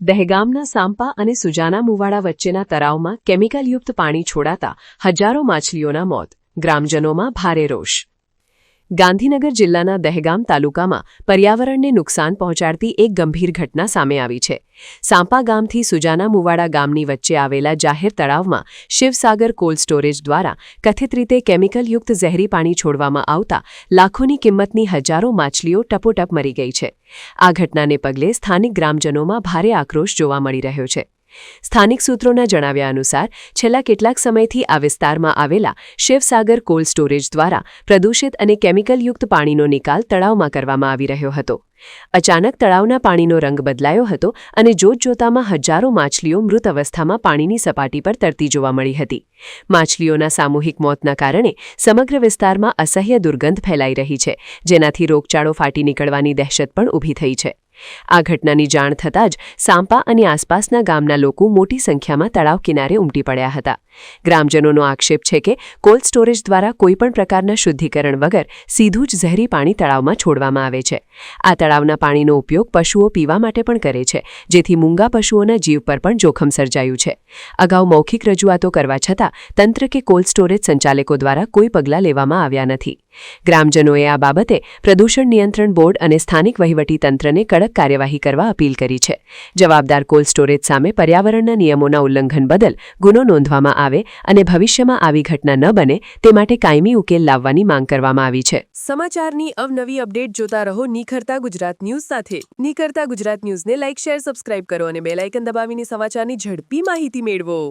દહેગામના સાંપા અને સુજાના મુવાડા વચ્ચેના તળાવમાં કેમિકલયુક્ત પાણી છોડાતા હજારો માછલીઓના મોત, ગ્રામજનોમાં ભારે રોષ। ગાંધીનગર જિલ્લાના દહેગામ તાલુકામાં પર્યાવરણને નુકસાન પહોંચાડતી એક ગંભીર ઘટના સામે આવી છે। સાંપા ગામથી સુજાના મુવાડા ગામની વચ્ચે આવેલા જાહેર તળાવમાં શિવસાગર કોલ્ડ સ્ટોરેજ દ્વારા કથિત રીતે કેમિકલયુક્ત ઝેરી પાણી છોડવામાં આવતા લાખોની કિંમતની હજારો માછલીઓ ટપોટપ મરી ગઈ છે। આ ઘટનાને પગલે સ્થાનિક ગ્રામજનોમાં ભારે આક્રોશ જોવા મળી રહ્યો છે। સ્થાનિક સૂત્રોના જણાવ્યા અનુસાર છેલ્લા કેટલાક સમયથી આ વિસ્તારમાં આવેલા શિવસાગર કોલ્ડ સ્ટોરેજ દ્વારા પ્રદૂષિત અને કેમિકલયુક્ત પાણીનો નિકાલ તળાવમાં કરવામાં આવી રહ્યો હતો। અચાનક તળાવના પાણીનો રંગ બદલાયો હતો અને જોતજોતામાં હજારો માછલીઓ મૃત અવસ્થામાં પાણીની સપાટી પર તરતી જોવા મળી હતી। માછલીઓના સામૂહિક મોતના કારણે સમગ્ર વિસ્તારમાં અસહ્ય દુર્ગંધ ફેલાઈ રહી છે, જેનાથી રોગચાળો ફાટી નીકળવાની દહેશત પણ ઊભી થઈ છે। આ ઘટનાની જાણ થતાં જ સાંપા અને આસપાસના ગામના લોકો મોટી સંખ્યામાં તળાવ કિનારે ઉમટી પડ્યા હતા। ગ્રામજનોનો આક્ષેપ છે કે કોલ્ડ સ્ટોરેજ દ્વારા કોઈપણ પ્રકારના શુદ્ધિકરણ વગર સીધું જ ઝેરી પાણી તળાવમાં છોડવામાં આવે છે। આ તળાવના પાણીનો ઉપયોગ પશુઓ પીવા માટે પણ કરે છે, જેથી મૂંગા પશુઓના જીવ પર પણ જોખમ સર્જાયું છે। અગાઉ મૌખિક રજૂઆતો કરવા છતાં તંત્ર કે કોલ્ડ સ્ટોરેજ સંચાલકો દ્વારા કોઈ પગલાં લેવામાં આવ્યા નથી। ગ્રામજનોએ આ બાબતે પ્રદૂષણ નિયંત્રણ બોર્ડ અને સ્થાનિક વહીવટીતંત્રને કડક કાર્યવાહી કરવા અપીલ કરી છે। જવાબદાર કોલ્ડ સ્ટોરેજ સામે પર્યાવરણના નિયમોના ઉલ્લંઘન બદલ ગુનો નોંધવામાં આવે અને ભવિષ્યમાં આવી ઘટના ન બને તે માટે કાયમી ઉકેલ લાવવાની માંગ કરવામાં આવી છે। સમાચારની અવનવી અપડેટ જોતા રહો નિખરતા ગુજરાત ન્યૂઝ સાથે। નિખરતા ગુજરાત ન્યૂઝને લાઇક, શેર, સબસ્ક્રાઇબ કરો અને બેલ આઇકન દબાવીને સમાચારની ઝડપી માહિતી મેળવો।